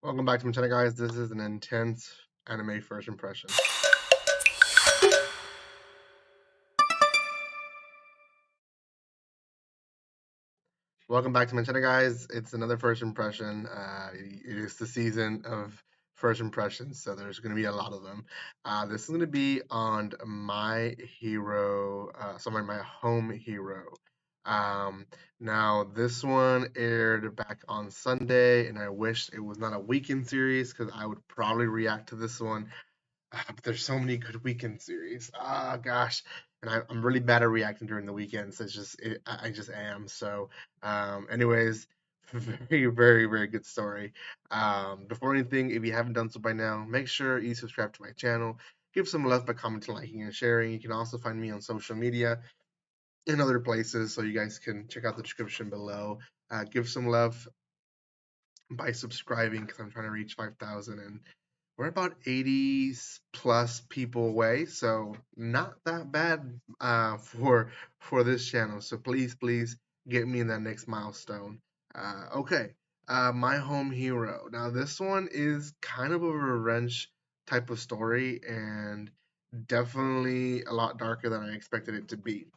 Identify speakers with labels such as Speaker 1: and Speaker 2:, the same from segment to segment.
Speaker 1: Welcome back to my channel, guys. This is an intense anime first impression. Welcome back to my channel, guys. It's another first impression. It is the season of first impressions, so there's going to be a lot of them. This is going to be on My Hero, my Home Hero. Um, Now, this one aired back on Sunday, and I wish it was not a weekend series because I would probably react to this one. But there's so many good weekend series. Ah, gosh, and I'm really bad at reacting during the weekends. I just am. So, anyways, very, very, very good story. Before anything, if you haven't done so by now, make sure you subscribe to my channel. Give some love by commenting, liking, and sharing. You can also find me on social media and other places, so you guys can check out the description below. Give some love by subscribing because I'm trying to reach 5,000 and we're about 80 plus people away, so not that bad for this channel. So please get me in that next milestone. Okay, My Home Hero. Now this one is kind of a revenge type of story and definitely a lot darker than I expected it to be.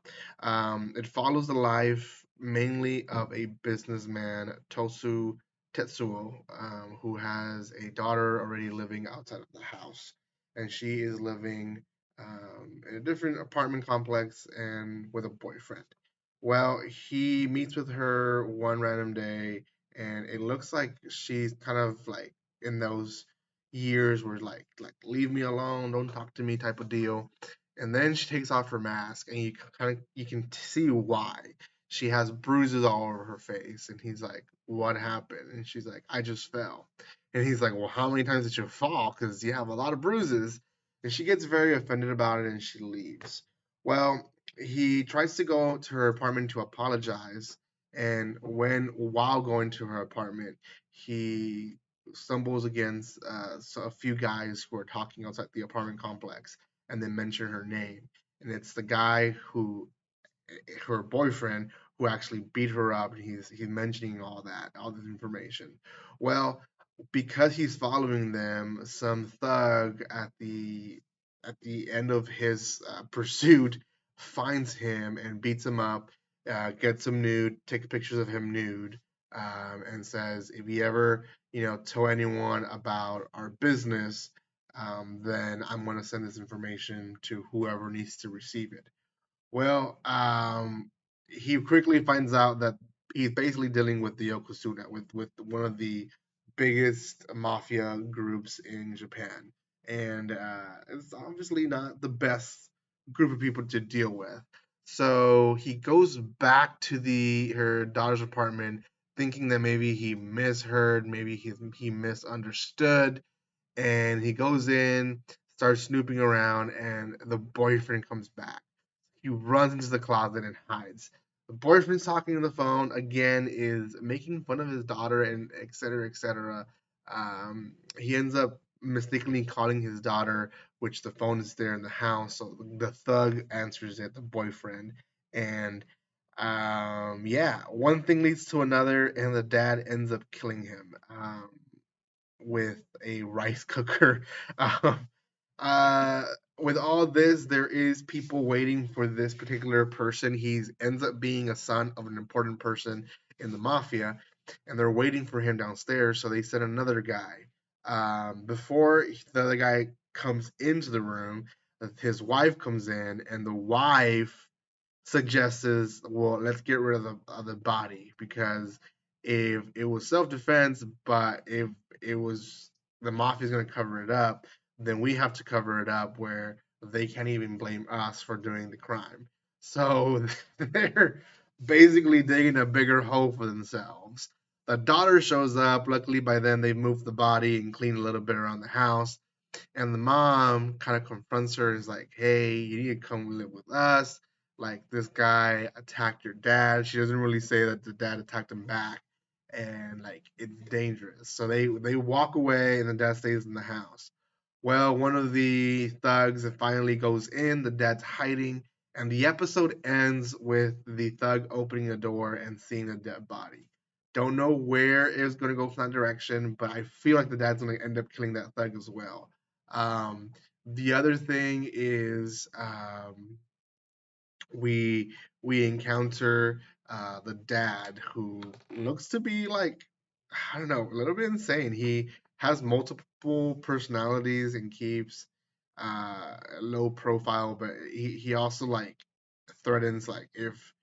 Speaker 1: It follows the life mainly of a businessman, Tetsuo, who has a daughter already living outside of the house, and she is living in a different apartment complex and with a boyfriend. Well, he meets with her one random day, and it looks like she's kind of like in those years where like leave me alone, don't talk to me type of deal. And then she takes off her mask, and you can see why. She has bruises all over her face, and he's like, "What happened?" And she's like, "I just fell." And he's like, "Well, how many times did you fall? Because you have a lot of bruises." And she gets very offended about it, and she leaves. Well, he tries to go to her apartment to apologize, and while going to her apartment, he stumbles against a few guys who are talking outside the apartment complex, and then mention her name. And it's the guy who her boyfriend who actually beat her up, and he's mentioning all this information. Well, because he's following them, some thug at the end of his pursuit finds him and beats him up, gets him nude, takes pictures of him nude, and says, "If you ever, tell anyone about our business, then I'm going to send this information to whoever needs to receive it." Well, he quickly finds out that he's basically dealing with the Yokozuna, with one of the biggest mafia groups in Japan, and it's obviously not the best group of people to deal with. So he goes back to the her daughter's apartment, thinking that maybe he misheard, maybe he misunderstood, and he goes in, starts snooping around, and the boyfriend comes back. He runs into the closet and hides. The boyfriend's talking on the phone again, is making fun of his daughter, and etc. etc. He ends up mistakenly calling his daughter, which the phone is there in the house. So the thug answers it, the boyfriend, and yeah, one thing leads to another, and the dad ends up killing him with a rice cooker. Um, uh, with all this, there is people waiting for this particular person. He ends up being a son of an important person in the mafia, and they're waiting for him downstairs. So they send another guy. Before the other guy comes into the room, his wife comes in, and the wife suggests, well, let's get rid of the body because if it was self defense, but if it was the mafia's going to cover it up, then we have to cover it up where they can't even blame us for doing the crime. So they're basically digging a bigger hole for themselves. The daughter shows up. Luckily, by then they've moved the body and cleaned a little bit around the house. And the mom kind of confronts her and is like, "Hey, you need to come live with us. Like, this guy attacked your dad." She doesn't really say that the dad attacked him back, and like it's dangerous. So they walk away, and the dad stays in the house. Well, one of the thugs finally goes in. The dad's hiding, and the episode ends with the thug opening a door and seeing a dead body. Don't know where it's going to go from that direction, but I feel like the dad's going to end up killing that thug as well. Um, the other thing is we we encounter the dad who looks to be like, I don't know, a little bit insane. He has multiple personalities and keeps low profile, but he also like threatens like if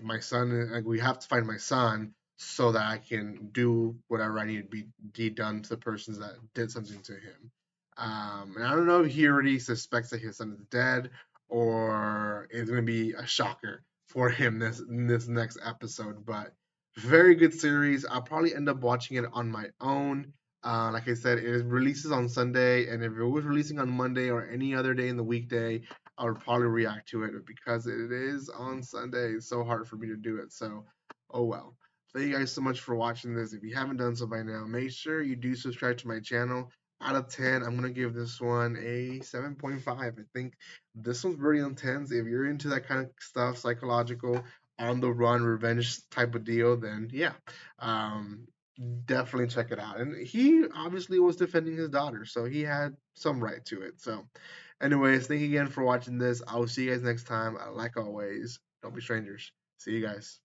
Speaker 1: my son, like, we have to find my son so that I can do whatever I need to be done to the persons that did something to him. And I don't know if he already suspects that his son is dead or it's going to be a shocker for him this next episode. But very good series. I'll probably end up watching it on my own. Like I said, it releases on Sunday, and if it was releasing on Monday or any other day in the weekday, I would probably react to it. But because it is on Sunday, it's so hard for me to do it. So, oh well. Thank you guys so much for watching this. If you haven't done so by now, make sure you do subscribe to my channel. Out of 10, I'm going to give this one a 7.5. I think this one's very intense. If you're into that kind of stuff, psychological, on the run, revenge type of deal, then yeah, um, definitely check it out. And he obviously was defending his daughter, so he had some right to it. So, anyways, thank you again for watching this. I will see you guys next time. Like always, don't be strangers. See you guys.